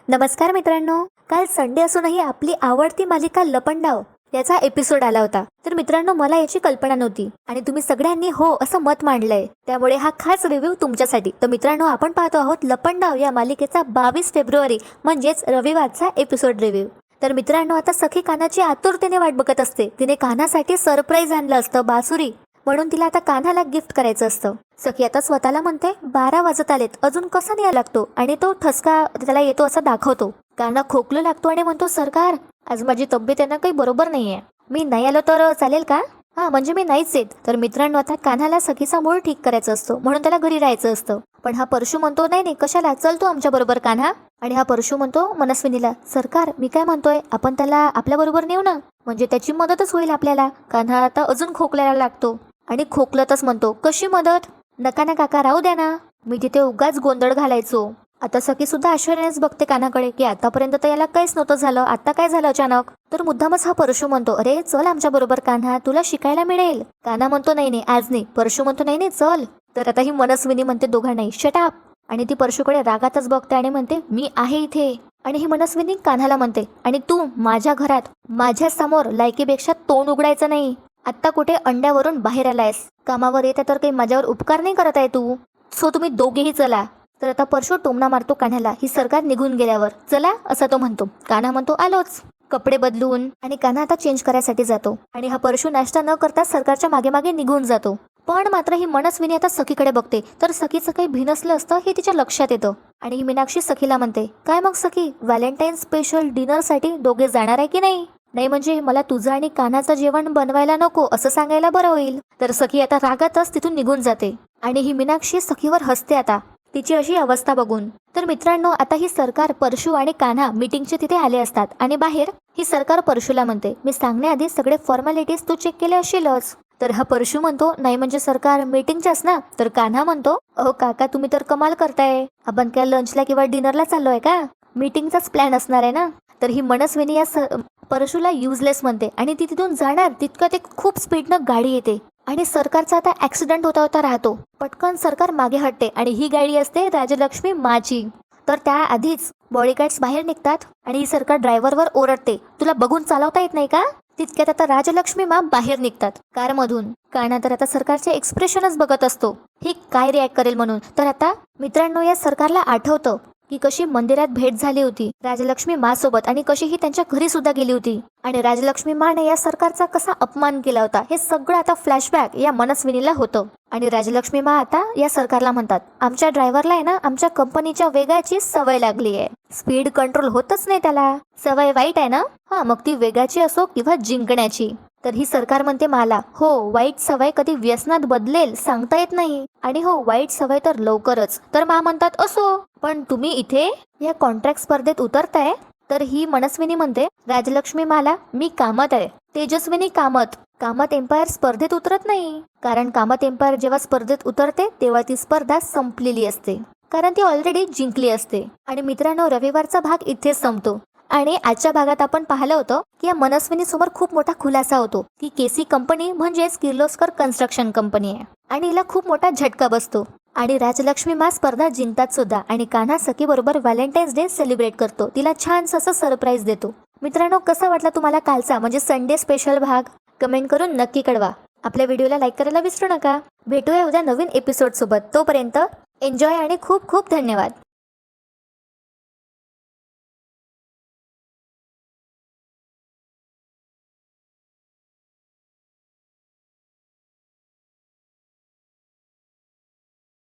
नमस्कार मित्रांनो, काल संडे असूनही आपली आवडती मालिका लपंडाव याचा एपिसोड आला होता. तर मित्रांनो, मला याची कल्पना नव्हती आणि तुम्ही सगळ्यांनी हो असं मत मांडलंय, त्यामुळे हा खास रिव्ह्यू तुमच्यासाठी. तर मित्रांनो, आपण पाहतो आहोत लपंडाव या मालिकेचा 22 फेब्रुवारी म्हणजेच रविवारचा एपिसोड रिव्ह्यू. तर मित्रांनो, आता सखी कान्हाची आतुरतेने वाट बघत असते. तिने कान्हासाठी सरप्राईज आणलं असतं, बासुरी, म्हणून तिला आता कान्हाला गिफ्ट करायचं असतं. सखी आता स्वतःला म्हणते 12 वाजत आलेत, अजून कसा न्याय लागतो, आणि तो ठसका त्याला येतो असं दाखवतो. कान्हा खोकलू लागतो आणि म्हणतो, सरकार आज माझी तब्येत आहे ना काही बरोबर नाहीये, मी नाही आलो तर चालेल का? हा म्हणजे मी नाहीच येत. तर मित्रांनो, आता कान्हाला सखीचा मूळ ठीक करायचा असतो, म्हणून त्याला घरी राहायचं असतं. पण हा परशू म्हणतो, नाही नाही कशाला, चल तू आमच्या बरोबर कान्हा. आणि हा परशू म्हणतो मनस्विनीला, सरकार मी काय म्हणतोय, आपण त्याला आपल्या बरोबर नेऊ ना, म्हणजे त्याची मदतच होईल आपल्याला. कान्हा आता अजून खोकलायला लागतो आणि खोकलतच म्हणतो, कशी मदत? नका ना काका, राहू द्या ना, मी तिथे उगाच गोंधळ घालायचो. आता सखी सुद्धा आश्चर्यानेच बघते कान्हाकडे की आतापर्यंत तर याला काहीच नव्हतं झालं, आता काय झालं अचानक? तर मुद्दामच हा परशू म्हणतो, अरे चल आमच्या बरोबर कान्हा, तुला शिकायला मिळेल. कान्हा म्हणतो, नाही नाही आज नाही. परशू म्हणतो, नाही नाही चल. तर आता ही मनस्विनी म्हणते दोघांनाही, शट अप. आणि ती परशूकडे रागातच बघते आणि म्हणते, मी आहे इथे. आणि ही मनस्विनी कान्हाला म्हणते, आणि तू माझ्या घरात माझ्या समोर लायकीपेक्षा तोंड उघडायचं नाही. आत्ता कुठे अंड्यावरून बाहेर आलायस, कामावर येते तर काही माझ्यावर उपकार नाही करत आहे तू, सो तुम्ही दोघेही चला. तर आता परशू टोमणा मारतो कान्हाला, ही सरकार निघून गेल्यावर, चला असं तो म्हणतो. कान्हा म्हणतो, आलोच. कपडे बदलून आणि कान्हा आता चेंज करायसाठी जातो आणि हा परशू नाश्ता न करता सरकारच्या मागे मागे निघून जातो. पण मात्र ही मनस्विनी आता सखीकडे बघते, तर सखीचं काही भिनसलं असतं हे तिच्या लक्षात येतं. आणि ही मीनाक्षी सखीला म्हणते, काय मग सखी, व्हॅलेंटाईन स्पेशल डिनरसाठी दोघे जाणार आहे की नाही? नाही म्हणजे मला तुझं आणि कान्हाचं जेवण बनवायला नको असं सांगायला बरं होईल. तर सखी आता रागातच तिथून निघून जाते आणि ही मीनाक्षी सखीवर हसते आता तिची अशी अवस्था बघून. तर मित्रांनो, आता ही सरकार परशू आणि कान्हा मीटिंगचे तिथे आले असतात आणि बाहेर ही सरकार परशूला म्हणते, मी सांगण्याआधी सगळे फॉर्मॅलिटीज तू चेक केले असशीलच. तर हा परशू म्हणतो, नाही म्हणजे सरकार मीटिंगच्याच ना. तर कान्हा म्हणतो, अहो काका तुम्ही तर कमाल करताय, आपण काय लंचला किंवा डिनरला चाललोय का? मीटिंगचाच प्लॅन असणार आहे ना. तर ही मनस्विनी या परशूला युजलेस म्हणते आणि ती तिथून जाणार तितकं ते खूप स्पीडनं गाडी येते आणि सरकारचा आता ऍक्सिडेंट होता होता राहतो. पटकन सरकार मागे हटते आणि ही गाडी असते राजलक्ष्मी माची. तर त्या आधीच बॉडीगार्ड्स बाहेर निघतात आणि ही सरकार ड्रायव्हरवर ओरडते, तुला बघून चालवता येत नाही का? तितक्यात आता राजलक्ष्मी मा बाहेर निघतात कारमधून. कान्हा तर आता सरकारचे एक्सप्रेशनच बघत असतो, ही काय रिॲक्ट करेल म्हणून. तर आता मित्रांनो, या सरकारला आठवतं की कशी मंदिरात भेट झाली होती राजलक्ष्मी मा सोबत आणि कशी ही त्यांच्या घरी सुद्धा गेली होती आणि राजलक्ष्मी माने या सरकारचा कसा अपमान केला होता. हे सगळं आता फ्लॅशबॅक या मनस्विनीला होतं आणि राजलक्ष्मी मा आता या सरकारला म्हणतात, आमच्या ड्रायव्हरला आहे ना आमच्या कंपनीच्या वेगाची सवय लागली आहे, स्पीड कंट्रोल होतच नाही त्याला, सवय वाईट आहे ना. हा मग ती वेगाची असो किंवा जिंकण्याची. तर ही सरकार म्हणते मला, हो वाईट सवय कधी व्यसनात बदलेल सांगता येत नाही, आणि हो वाईट सवय तर लवकरच. तर मा म्हणतात, असो पण तुम्ही इथे या कॉन्ट्रॅक्ट स्पर्धेत उतरताय? तर ही मनस्विनी म्हणते, राजलक्ष्मी माला मी कामत आहे, तेजस्विनी कामत. कामत एम्पायर स्पर्धेत उतरत नाही, कारण कामत एम्पायर जेव्हा स्पर्धेत उतरते तेव्हा ती स्पर्धा संपलेली असते, कारण ती ऑलरेडी जिंकली असते. आणि मित्रांनो, रविवारचा भाग इथेच संपतो आणि आजच्या भागात आपण पाहिलं होतं की या मनस्विनी समोर खूप मोठा खुलासा होतो की केसी कंपनी म्हणजेच किर्लोस्कर कन्स्ट्रक्शन कंपनी आहे आणि हिला खूप मोठा झटका बसतो आणि राजलक्ष्मी मा स्पर्धा जिंकतात सुद्धा आणि कान्हा सखी बरोबर व्हॅलेंटाईन्स डे सेलिब्रेट करतो, तिला छान असं सरप्राईज देतो. मित्रांनो, कसा वाटला तुम्हाला कालचा म्हणजे संडे स्पेशल भाग? कमेंट करून नक्की कळवा. आपल्या व्हिडिओला लाईक करायला विसरू नका. भेटूया उद्या नवीन एपिसोड सोबत. तोपर्यंत एन्जॉय आणि खूप खूप धन्यवाद.